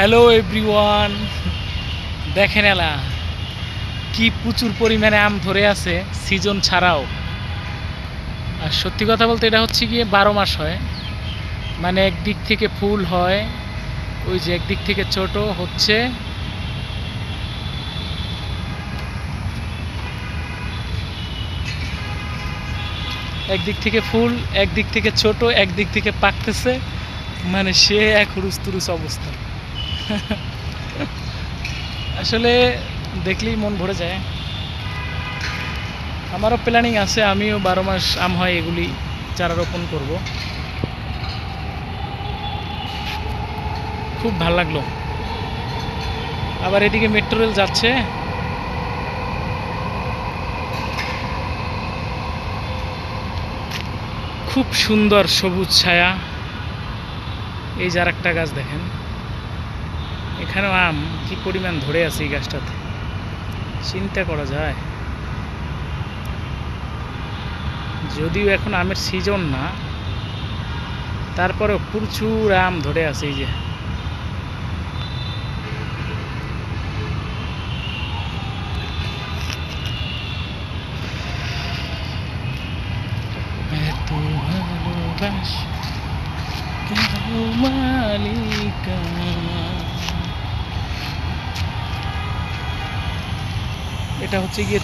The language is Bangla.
হ্যালো এভরিওয়ান, দেখেন এলা কি প্রচুর পরিমাণে আম ধরে আছে সিজন ছাড়াও। আর সত্যি কথা বলতে এটা হচ্ছে গিয়ে 12 মাস হয়, মানে একদিক থেকে ফুল হয়, ওই যে একদিক থেকে ছোট হচ্ছে, একদিক থেকে ফুল, একদিক থেকে ছোট, একদিক থেকে পাকতেছে, মানে সে এক হুরুস অবস্থা। আসলে দেখলেই মন ভরে যায়। আমারও প্ল্যানিং আছে, আমিও 12 মাস আম হয় এগুলি চারা রোপণ করব। খুব ভাল লাগলো। আবার এদিকে মেট্রো রেল যাচ্ছে, খুব সুন্দর সবুজ ছায়া। এই যে আর একটা গাছ দেখেন, এখানেও আম কি পরিমাণ ধরে আছে এই গাছটাতে, চিন্তা করা যায়। যদিও এখন আমের সিজন না, তারপরেও প্রচুর আম ধরে আছে। এই যে এত ভালোবাসি কেন মালিকা। এটা হচ্ছে গিয়ে